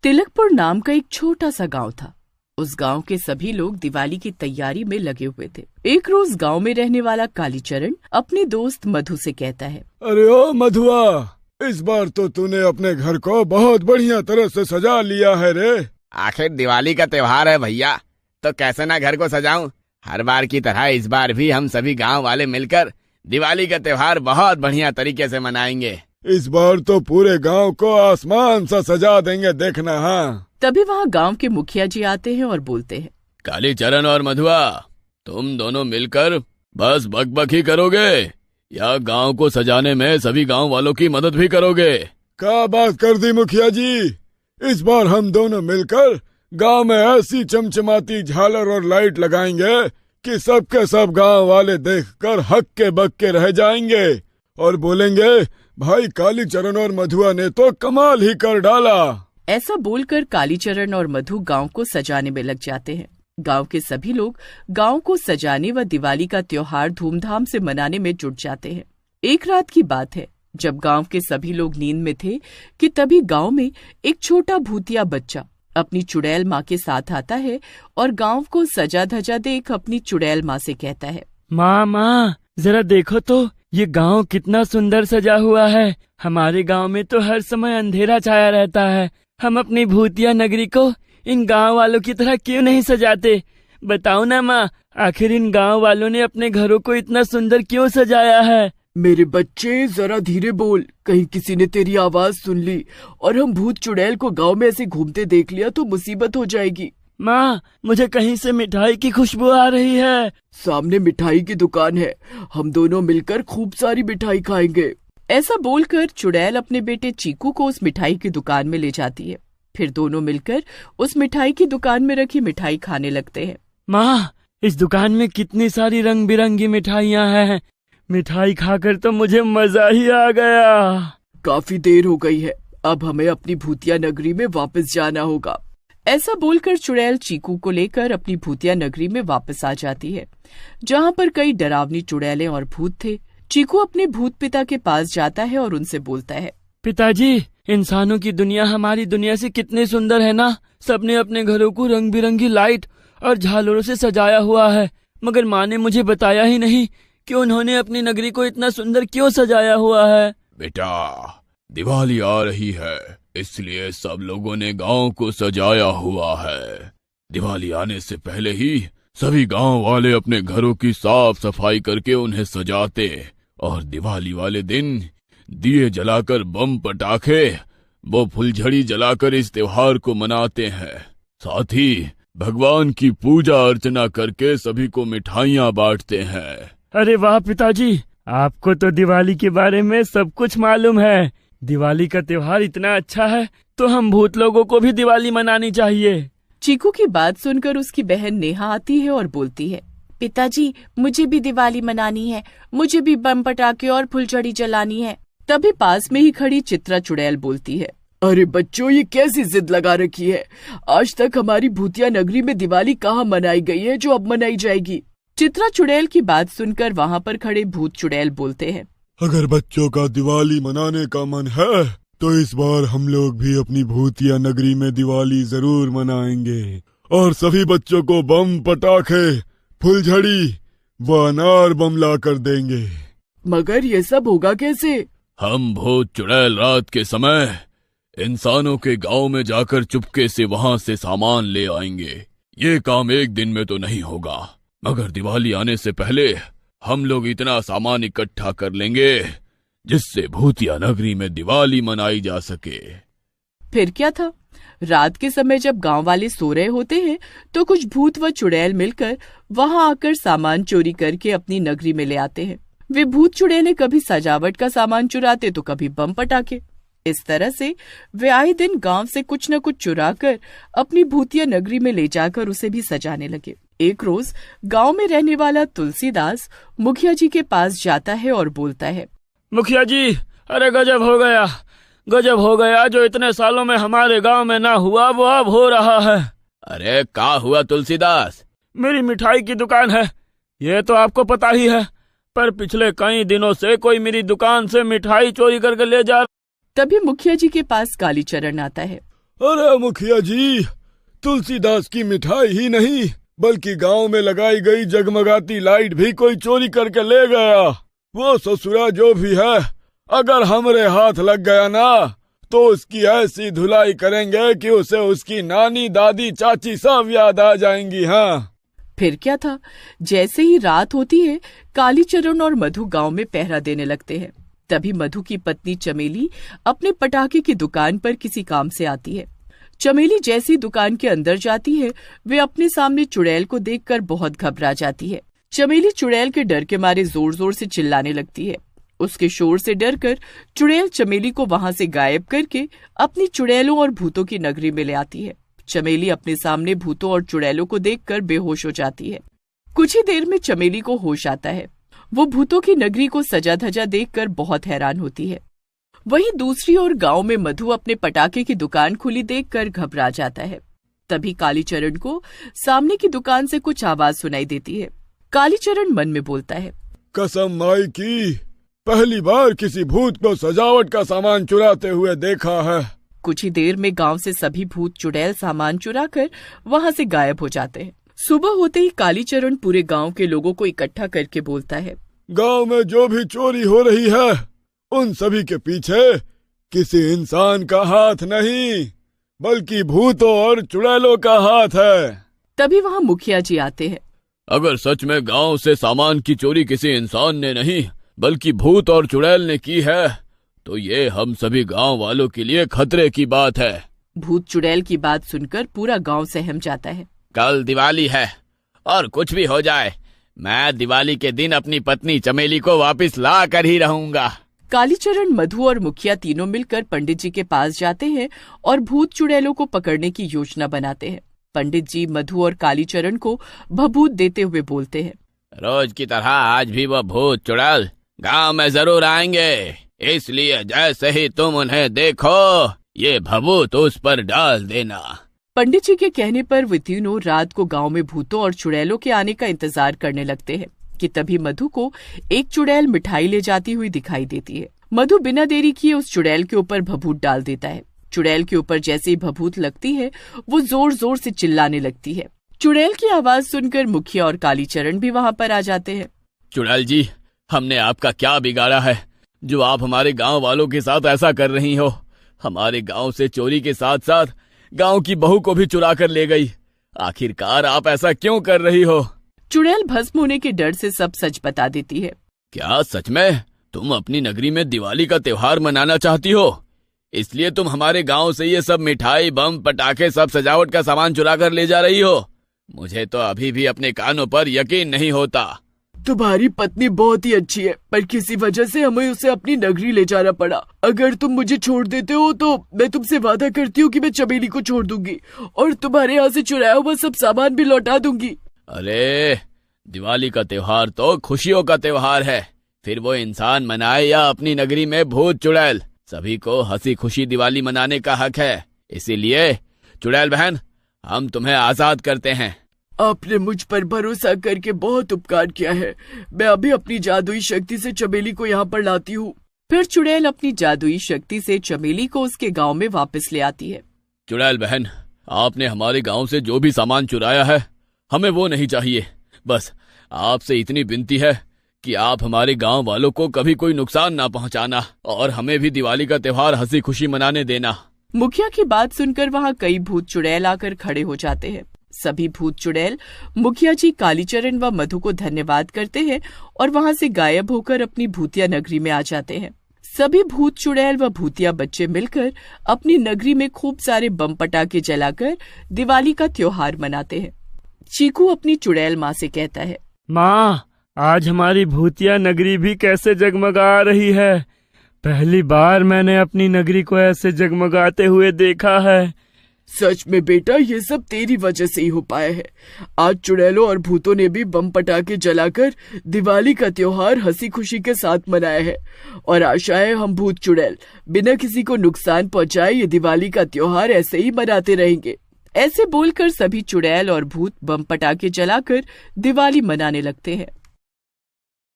तिलकपुर नाम का एक छोटा सा गांव था। उस गांव के सभी लोग दिवाली की तैयारी में लगे हुए थे। एक रोज गांव में रहने वाला कालीचरण अपने दोस्त मधु से कहता है, अरे ओ मधुआ, इस बार तो तूने अपने घर को बहुत बढ़िया तरह से सजा लिया है रे। आखिर दिवाली का त्योहार है भैया, तो कैसे ना घर को सजाऊं। हर बार की तरह इस बार भी हम सभी गांव वाले मिलकर दिवाली का त्योहार बहुत बढ़िया तरीके से मनाएंगे। इस बार तो पूरे गांव को आसमान सा सजा देंगे, देखना। हाँ। तभी वहाँ गांव के मुखिया जी आते हैं और बोलते हैं, कालीचरण और मधुआ, तुम दोनों मिलकर बस बकबक ही करोगे या गांव को सजाने में सभी गांव वालों की मदद भी करोगे? क्या बात कर दी मुखिया जी, इस बार हम दोनों मिलकर गांव में ऐसी चमचमाती झालर और लाइट लगाएंगे कि सबके सब गांव वाले देखकर हक्के बक्के रह जाएंगे और बोलेंगे, भाई कालीचरण और मधुआ ने तो कमाल ही कर डाला। ऐसा बोलकर कालीचरण और मधु गांव को सजाने में लग जाते हैं। गांव के सभी लोग गांव को सजाने व दिवाली का त्योहार धूमधाम से मनाने में जुट जाते हैं। एक रात की बात है, जब गांव के सभी लोग नींद में थे कि तभी गांव में एक छोटा भूतिया बच्चा अपनी चुड़ैल माँ के साथ आता है और गांव को सजा धजा देख अपनी चुड़ैल माँ से कहता है, माँ जरा देखो तो ये गांव कितना सुंदर सजा हुआ है। हमारे गांव में तो हर समय अंधेरा छाया रहता है। हम अपनी भूतिया नगरी को इन गांव वालों की तरह क्यों नहीं सजाते? बताओ ना माँ, आखिर इन गांव वालों ने अपने घरों को इतना सुंदर क्यों सजाया है? मेरे बच्चे जरा धीरे बोल, कहीं किसी ने तेरी आवाज सुन ली और हम भूत चुड़ैल को गांव में ऐसे घूमते देख लिया तो मुसीबत हो जाएगी। माँ, मुझे कहीं से मिठाई की खुशबू आ रही है। सामने मिठाई की दुकान है, हम दोनों मिलकर खूब सारी मिठाई खाएंगे। ऐसा बोलकर चुड़ैल अपने बेटे चीकू को उस मिठाई की दुकान में ले जाती है। फिर दोनों मिलकर उस मिठाई की दुकान में रखी मिठाई खाने लगते हैं। माँ, इस दुकान में कितनी सारी रंग बिरंगी मिठाइयाँ हैं। मिठाई खाकर तो मुझे मजा ही आ गया। काफी देर हो गई है, अब हमें अपनी भूतिया नगरी में वापस जाना होगा। ऐसा बोलकर चुड़ैल चीकू को लेकर अपनी भूतिया नगरी में वापस आ जाती है, जहाँ पर कई डरावनी चुड़ैलें और भूत थे। चीकू अपने भूत पिता के पास जाता है और उनसे बोलता है, पिताजी, इंसानों की दुनिया हमारी दुनिया से कितनी सुंदर है ना। सबने अपने घरों को रंग बिरंगी लाइट और झालरों से सजाया हुआ है, मगर माँ ने मुझे बताया ही नहीं कि उन्होंने अपनी नगरी को इतना सुंदर क्यों सजाया हुआ है। बेटा, दिवाली आ रही है, इसलिए सब लोगों ने गांव को सजाया हुआ है। दिवाली आने से पहले ही सभी गांव वाले अपने घरों की साफ सफाई करके उन्हें सजाते और दिवाली वाले दिन दिए जलाकर बम पटाखे वो फुलझड़ी जलाकर इस त्योहार को मनाते हैं। साथ ही भगवान की पूजा अर्चना करके सभी को मिठाइयाँ बांटते हैं। अरे वाह पिताजी, आपको तो दिवाली के बारे में सब कुछ मालूम है। दिवाली का त्योहार इतना अच्छा है तो हम भूत लोगों को भी दिवाली मनानी चाहिए। चीकू की बात सुनकर उसकी बहन नेहा आती है और बोलती है, पिताजी, मुझे भी दिवाली मनानी है, मुझे भी बम पटाखे और फुलझड़ी जलानी है। तभी पास में ही खड़ी चित्रा चुड़ैल बोलती है, अरे बच्चों, ये कैसी जिद लगा रखी है? आज तक हमारी भूतिया नगरी में दिवाली कहाँ मनाई गई है जो अब मनाई जाएगी? चित्रा चुड़ैल की बात सुनकर वहाँ पर खड़े भूत चुड़ैल बोलते हैं, अगर बच्चों का दिवाली मनाने का मन है तो इस बार हम लोग भी अपनी भूतिया नगरी में दिवाली जरूर मनाएंगे और सभी बच्चों को बम पटाखे, फुलझड़ी व अनार बम ला कर देंगे। मगर ये सब होगा कैसे? हम भूत चुड़ैल रात के समय इंसानों के गांव में जाकर चुपके से वहां से सामान ले आएंगे। ये काम एक दिन में तो नहीं होगा, मगर दिवाली आने से पहले हम लोग इतना सामान इकट्ठा कर लेंगे जिससे भूतिया नगरी में दिवाली मनाई जा सके। फिर क्या था, रात के समय जब गांव वाले सो रहे होते हैं तो कुछ भूत व चुड़ैल मिलकर वहां आकर सामान चोरी करके अपनी नगरी में ले आते हैं। वे भूत चुड़ैलें कभी सजावट का सामान चुराते तो कभी बम पटाखे। इस तरह से वे आए दिन गांव से कुछ न कुछ चुरा कर अपनी भूतिया नगरी में ले जाकर उसे भी सजाने लगे। एक रोज गांव में रहने वाला तुलसीदास मुखिया जी के पास जाता है और बोलता है, मुखिया जी, अरे गजब हो गया, जो इतने सालों में हमारे गांव में ना हुआ वो अब हो रहा है। अरे क्या हुआ तुलसीदास? मेरी मिठाई की दुकान है, ये तो आपको पता ही है, पर पिछले कई दिनों से कोई मेरी दुकान से मिठाई चोरी करके ले जा। तभी मुखिया जी के पास कालीचरण आता है। अरे मुखिया जी, तुलसीदास की मिठाई ही नहीं बल्कि गांव में लगाई गई जगमगाती लाइट भी कोई चोरी करके ले गया। वो ससुरा जो भी है, अगर हमरे हाथ लग गया ना तो उसकी ऐसी धुलाई करेंगे कि उसे उसकी नानी, दादी, चाची सब याद आ जाएंगी। हाँ, फिर क्या था, जैसे ही रात होती है कालीचरण और मधु गांव में पहरा देने लगते हैं। तभी मधु की पत्नी चमेली अपने पटाखे की दुकान पर किसी काम से आती है। चमेली जैसी दुकान के अंदर जाती है, वे अपने सामने चुड़ैल को देखकर बहुत घबरा जाती है। चमेली चुड़ैल के डर के मारे जोर जोर से चिल्लाने लगती है। उसके शोर से डरकर चुड़ैल चमेली को वहां से गायब करके अपनी चुड़ैलों और भूतों की नगरी में ले आती है। चमेली अपने सामने भूतों और चुड़ैलों को देखकर बेहोश हो जाती है। कुछ ही देर में चमेली को होश आता है। वो भूतों की नगरी को सजा धजा देखकर बहुत हैरान होती है। वहीं दूसरी ओर गांव में मधु अपने पटाखे की दुकान खुली देखकर घबरा जाता है। तभी कालीचरण को सामने की दुकान से कुछ आवाज सुनाई देती है। कालीचरण मन में बोलता है, कसम माई की, पहली बार किसी भूत को सजावट का सामान चुराते हुए देखा है। कुछ ही देर में गांव से सभी भूत चुड़ैल सामान चुराकर वहां से गायब हो जाते हैं। सुबह होते ही कालीचरण पूरे गांव के लोगों को इकट्ठा करके बोलता है, गांव में जो भी चोरी हो रही है उन सभी के पीछे किसी इंसान का हाथ नहीं बल्कि भूतों और चुड़ैलों का हाथ है। तभी वहां मुखिया जी आते हैं। अगर सच में गांव से सामान की चोरी किसी इंसान ने नहीं बल्कि भूत और चुड़ैल ने की है तो ये हम सभी गांव वालों के लिए खतरे की बात है। भूत चुड़ैल की बात सुनकर पूरा गांव सहम जाता है। कल दिवाली है और कुछ भी हो जाए, मैं दिवाली के दिन अपनी पत्नी चमेली को वापस ला कर ही रहूंगा। कालीचरण, मधु और मुखिया तीनों मिलकर पंडित जी के पास जाते हैं और भूत चुड़ैलों को पकड़ने की योजना बनाते हैं। पंडित जी मधु और कालीचरण को भभूत देते हुए बोलते हैं, रोज की तरह आज भी वह भूत चुड़ैल गांव में जरूर आएंगे, इसलिए जैसे ही तुम उन्हें देखो ये भभूत उस पर डाल देना। पंडित जी के कहने पर वे तीनों रात को गांव में भूतों और चुड़ैलों के आने का इंतजार करने लगते हैं कि तभी मधु को एक चुड़ैल मिठाई ले जाती हुई दिखाई देती है। मधु बिना देरी किए उस चुड़ैल के ऊपर भभूत डाल देता है। चुड़ैल के ऊपर जैसे ही भभूत लगती है वो जोर जोर से चिल्लाने लगती है। चुड़ैल की आवाज सुनकर मुखिया और कालीचरण भी वहां पर आ जाते हैं। चुड़ैल जी, हमने आपका क्या बिगाड़ा है जो आप हमारे गांव वालों के साथ ऐसा कर रही हो? हमारे गांव से चोरी के साथ साथ गांव की बहू को भी चुरा कर ले गई। आखिरकार आप ऐसा क्यों कर रही हो? चुड़ैल भस्म होने के डर से सब सच बता देती है। क्या सच में तुम अपनी नगरी में दिवाली का त्योहार मनाना चाहती हो? इसलिए तुम हमारे गांव से ये सब मिठाई, बम, पटाखे, सब सजावट का सामान चुरा कर ले जा रही हो? मुझे तो अभी भी अपने कानों पर यकीन नहीं होता। तुम्हारी पत्नी बहुत ही अच्छी है, पर किसी वजह से हमें उसे अपनी नगरी ले जाना पड़ा। अगर तुम मुझे छोड़ देते हो तो मैं तुमसे वादा करती हूँ कि मैं चमेली को छोड़ दूंगी और तुम्हारे यहाँ से चुराया हुआ सब सामान भी लौटा दूंगी। अरे, दिवाली का त्योहार तो खुशियों का त्योहार है, फिर वो इंसान मनाए या अपनी नगरी में भूत चुड़ैल, सभी को हंसी खुशी दिवाली मनाने का हक है। इसीलिए चुड़ैल बहन, हम तुम्हें आजाद करते हैं। आपने मुझ पर भरोसा करके बहुत उपकार किया है। मैं अभी अपनी जादुई शक्ति से चमेली को यहाँ पर लाती हूँ। फिर चुड़ैल अपनी जादुई शक्ति से चमेली को उसके गांव में वापस ले आती है। चुड़ैल बहन, आपने हमारे गांव से जो भी सामान चुराया है हमें वो नहीं चाहिए। बस आपसे इतनी विनती है कि आप हमारे गांव वालों को कभी कोई नुकसान ना पहुंचाना और हमें भी दिवाली का त्योहार हंसी खुशी मनाने देना। मुखिया की बात सुनकर वहाँ कई भूत चुड़ैल आकर खड़े हो जाते हैं। सभी भूत चुड़ैल मुखिया जी, कालीचरण व मधु को धन्यवाद करते हैं और वहां से गायब होकर अपनी भूतिया नगरी में आ जाते हैं। सभी भूत चुड़ैल व भूतिया बच्चे मिलकर अपनी नगरी में खूब सारे बम पटाखे जलाकर दिवाली का त्योहार मनाते हैं। चीकू अपनी चुड़ैल माँ से कहता है, माँ, आज हमारी भूतिया नगरी भी कैसे जगमगा रही है। पहली बार मैंने अपनी नगरी को ऐसे जगमगाते हुए देखा है। सच में बेटा, ये सब तेरी वजह से ही हो पाया है। आज चुड़ैलों और भूतों ने भी बम पटाखे जलाकर दिवाली का त्योहार हंसी खुशी के साथ मनाया है और आशा है हम भूत चुड़ैल बिना किसी को नुकसान पहुंचाए ये दिवाली का त्योहार ऐसे ही मनाते रहेंगे। ऐसे बोलकर सभी चुड़ैल और भूत बम पटाखे जलाकर दिवाली मनाने लगते हैं।